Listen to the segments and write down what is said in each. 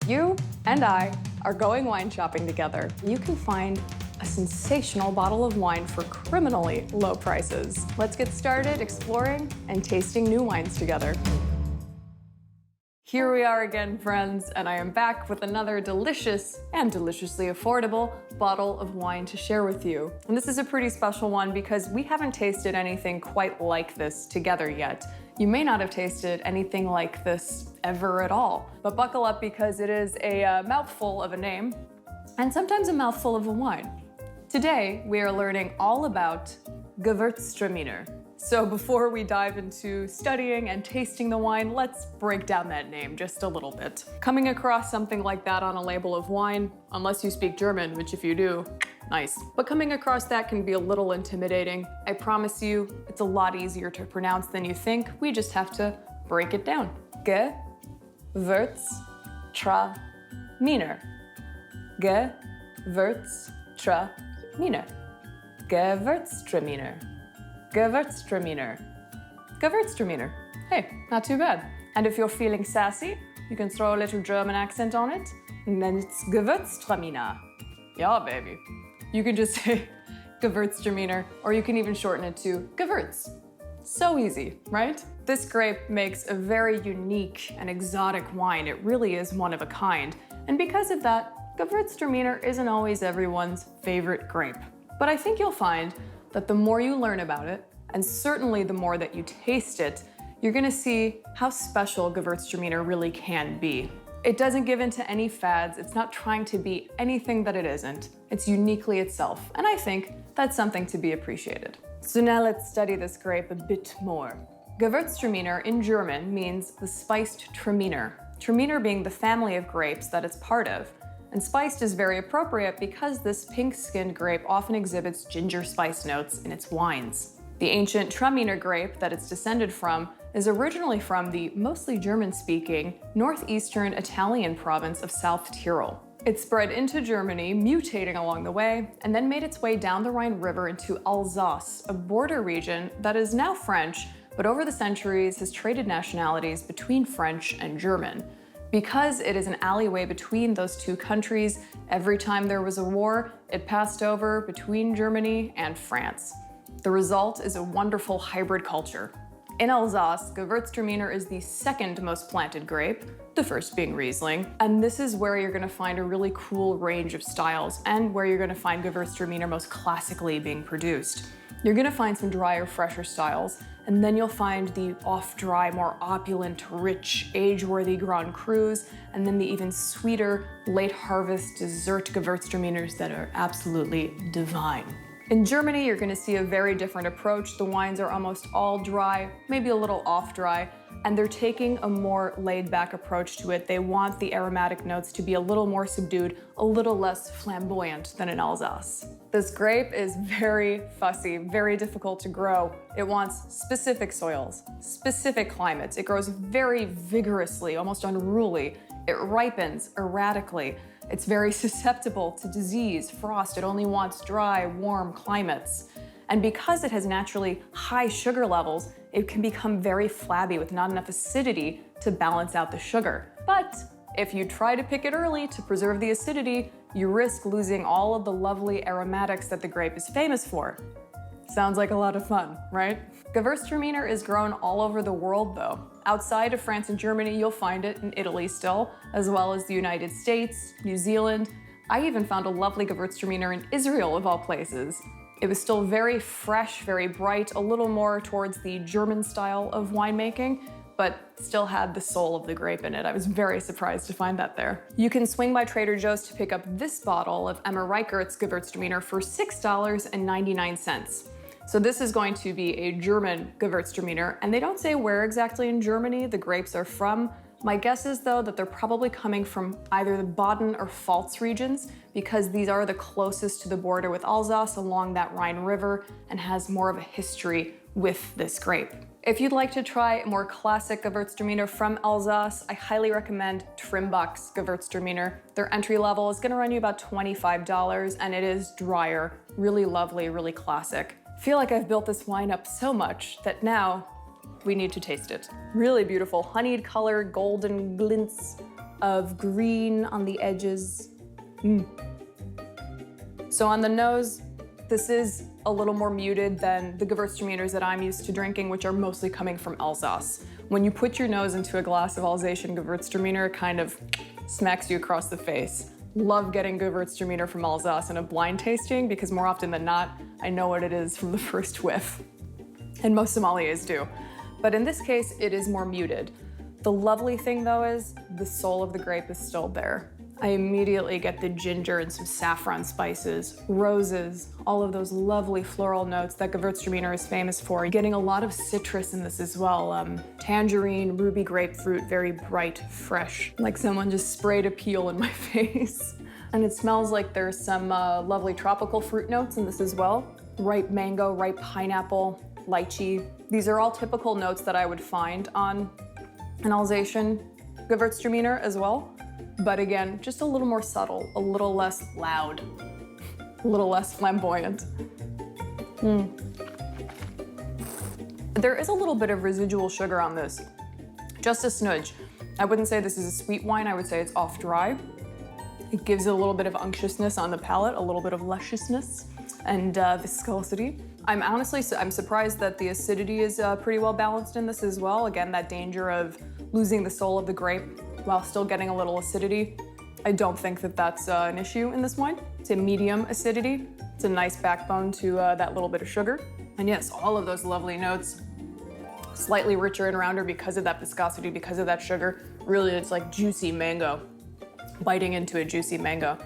You and I are going wine shopping together. You can find a sensational bottle of wine for criminally low prices. Let's get started exploring and tasting new wines together. Here we are again, friends, and I am back with another delicious and deliciously affordable bottle of wine to share with you. And this is a pretty special one because we haven't tasted anything quite like this together yet. You may not have tasted anything like this ever at all, but buckle up because it is a mouthful of a name and sometimes a mouthful of a wine. Today, we are learning all about Gewürztraminer. So before we dive into studying and tasting the wine, let's break down that name just a little bit. Coming across something like that on a label of wine, unless you speak German, which if you do, nice. But coming across that can be a little intimidating. I promise you, it's a lot easier to pronounce than you think. We just have to break it down. Gewürztraminer. Gewürztraminer. Gewürztraminer. Gewürztraminer. Gewürztraminer. Hey, not too bad. And if you're feeling sassy, you can throw a little German accent on it, and then it's Gewürztraminer. Yeah, baby. You can just say Gewürztraminer, or you can even shorten it to Gewürz. So easy, right? This grape makes a very unique and exotic wine. It really is one of a kind. And because of that, Gewürztraminer isn't always everyone's favorite grape. But I think you'll find that the more you learn about it, and certainly the more that you taste it, you're gonna see how special Gewürztraminer really can be. It doesn't give in to any fads. It's not trying to be anything that it isn't. It's uniquely itself, and I think that's something to be appreciated. So now let's study this grape a bit more. Gewürztraminer in German means the spiced Traminer. Traminer being the family of grapes that it's part of. And spiced is very appropriate because this pink-skinned grape often exhibits ginger spice notes in its wines. The ancient Traminer grape that it's descended from is originally from the mostly German-speaking northeastern Italian province of South Tyrol. It spread into Germany, mutating along the way, and then made its way down the Rhine River into Alsace, a border region that is now French, but over the centuries has traded nationalities between French and German. Because it is an alleyway between those two countries, every time there was a war, it passed over between Germany and France. The result is a wonderful hybrid culture. In Alsace, Gewürztraminer is the second most planted grape, the first being Riesling, and this is where you're gonna find a really cool range of styles and where you're gonna find Gewürztraminer most classically being produced. You're gonna find some drier, fresher styles, and then you'll find the off-dry, more opulent, rich, age-worthy Grand Crus, and then the even sweeter, late-harvest dessert Gewürztraminers that are absolutely divine. In Germany, you're gonna see a very different approach. The wines are almost all dry, maybe a little off-dry, and they're taking a more laid-back approach to it. They want the aromatic notes to be a little more subdued, a little less flamboyant than in Alsace. This grape is very fussy, very difficult to grow. It wants specific soils, specific climates. It grows very vigorously, almost unruly. It ripens erratically. It's very susceptible to disease, frost. It only wants dry, warm climates. And because it has naturally high sugar levels, it can become very flabby with not enough acidity to balance out the sugar. But if you try to pick it early to preserve the acidity, you risk losing all of the lovely aromatics that the grape is famous for. Sounds like a lot of fun, right? Gewürztraminer is grown all over the world though. Outside of France and Germany, you'll find it in Italy still, as well as the United States, New Zealand. I even found a lovely Gewürztraminer in Israel of all places. It was still very fresh, very bright, a little more towards the German style of winemaking, but still had the soul of the grape in it. I was very surprised to find that there. You can swing by Trader Joe's to pick up this bottle of Emma Reichert's Gewürztraminer for $6.99. So this is going to be a German Gewürztraminer, and they don't say where exactly in Germany the grapes are from. My guess is though that they're probably coming from either the Baden or Pfalz regions because these are the closest to the border with Alsace along that Rhine River and has more of a history with this grape. If you'd like to try a more classic Gewürztraminer from Alsace, I highly recommend Trimbach's Gewürztraminer. Their entry level is gonna run you about $25 and it is drier, really lovely, really classic. I feel like I've built this wine up so much that now we need to taste it. Really beautiful, honeyed color, golden glints, of green on the edges. So on the nose, this is a little more muted than the Gewürztraminers that I'm used to drinking, which are mostly coming from Alsace. When you put your nose into a glass of Alsatian Gewürztraminer, it kind of smacks you across the face. Love getting Gewürztraminer from Alsace in a blind tasting because more often than not, I know what it is from the first whiff. And most sommeliers do. But in this case, it is more muted. The lovely thing though is the soul of the grape is still there. I immediately get the ginger and some saffron spices, roses, all of those lovely floral notes that Gewürztraminer is famous for. Getting a lot of citrus in this as well. Tangerine, ruby grapefruit, very bright, fresh. Like someone just sprayed a peel in my face. And it smells like there's some lovely tropical fruit notes in this as well. Ripe mango, ripe pineapple, lychee. These are all typical notes that I would find on an Alsatian Gewürztraminer as well. But again, just a little more subtle, a little less loud, a little less flamboyant. There is a little bit of residual sugar on this, just a smidge. I wouldn't say this is a sweet wine, I would say it's off dry. It gives a little bit of unctuousness on the palate, a little bit of lusciousness and viscosity. I'm surprised that the acidity is pretty well balanced in this as well. Again, that danger of losing the soul of the grape while still getting a little acidity. I don't think that that's an issue in this wine. It's a medium acidity. It's a nice backbone to that little bit of sugar. And yes, all of those lovely notes, slightly richer and rounder because of that viscosity, because of that sugar. Really, it's like juicy mango, biting into a juicy mango.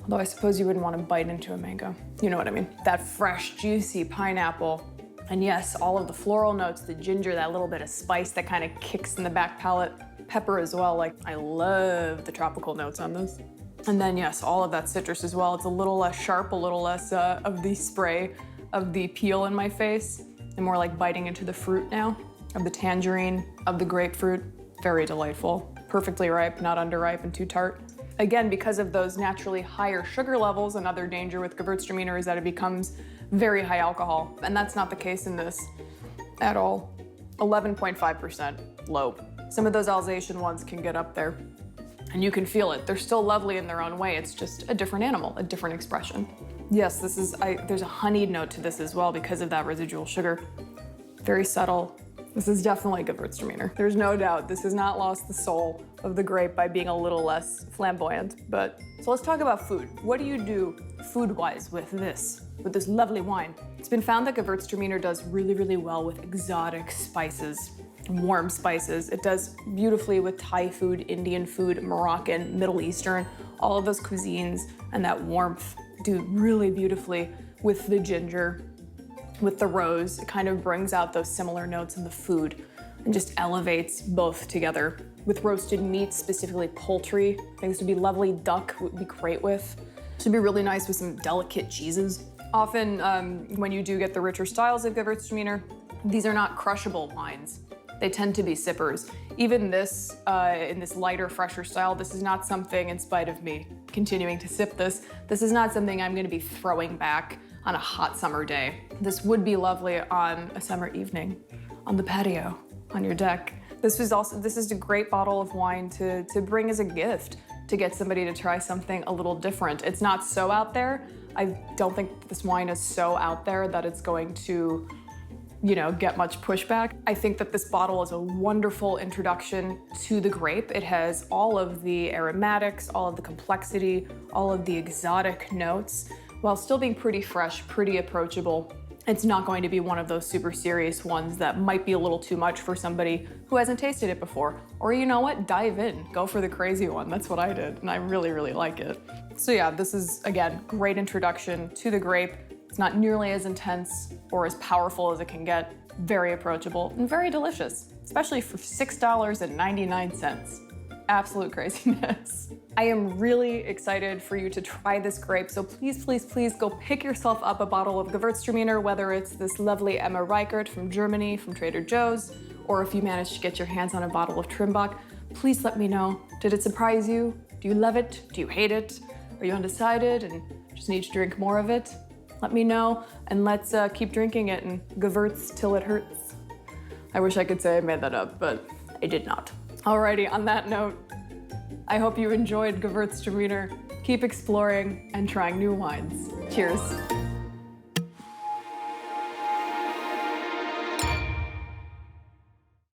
Although I suppose you wouldn't want to bite into a mango. You know what I mean? That fresh, juicy pineapple. And yes, all of the floral notes, the ginger, that little bit of spice that kind of kicks in the back palate. Pepper as well, like I love the tropical notes on this. And then yes, all of that citrus as well. It's a little less sharp, a little less of the spray of the peel in my face, and more like biting into the fruit now, of the tangerine, of the grapefruit. Very delightful. Perfectly ripe, not underripe and too tart. Again, because of those naturally higher sugar levels, another danger with Gewürztraminer is that it becomes very high alcohol. And that's not the case in this at all. 11.5% low. Some of those Alsatian ones can get up there and you can feel it. They're still lovely in their own way. It's just a different animal, a different expression. Yes, there's a honeyed note to this as well because of that residual sugar. Very subtle. This is definitely Gewürztraminer. There's no doubt this has not lost the soul of the grape by being a little less flamboyant. So let's talk about food. What do you do food-wise with this lovely wine? It's been found that Gewürztraminer does really, really well with exotic spices, warm spices. It does beautifully with Thai food, Indian food, Moroccan, Middle Eastern. All of those cuisines and that warmth do really beautifully with the ginger, with the rose. It kind of brings out those similar notes in the food and just elevates both together. With roasted meats, specifically poultry, things would be lovely. Duck would be great with. Should be really nice with some delicate cheeses. Often when you do get the richer styles of Gewürztraminer, these are not crushable wines. They tend to be sippers. Even this, in this lighter, fresher style, this is not something, in spite of me continuing to sip this is not something I'm gonna be throwing back on a hot summer day. This would be lovely on a summer evening, on the patio, on your deck. This is a great bottle of wine to bring as a gift, to get somebody to try something a little different. It's not so out there. I don't think this wine is so out there that it's going to get much pushback. I think that this bottle is a wonderful introduction to the grape. It has all of the aromatics, all of the complexity, all of the exotic notes, while still being pretty fresh, pretty approachable. It's not going to be one of those super serious ones that might be a little too much for somebody who hasn't tasted it before. Or you know what, dive in, go for the crazy one. That's what I did, and I really, really like it. So yeah, this is, again, great introduction to the grape. It's not nearly as intense or as powerful as it can get. Very approachable and very delicious, especially for $6.99. Absolute craziness. I am really excited for you to try this grape, so please, please, please go pick yourself up a bottle of Gewürztraminer, whether it's this lovely Emma Reichert from Germany, from Trader Joe's, or if you managed to get your hands on a bottle of Trimbach. Please let me know. Did it surprise you? Do you love it? Do you hate it? Are you undecided and just need to drink more of it? Let me know, and let's keep drinking it and Gewürz till it hurts. I wish I could say I made that up, but I did not. Alrighty, on that note, I hope you enjoyed Gewürztraminer. Keep exploring and trying new wines. Cheers.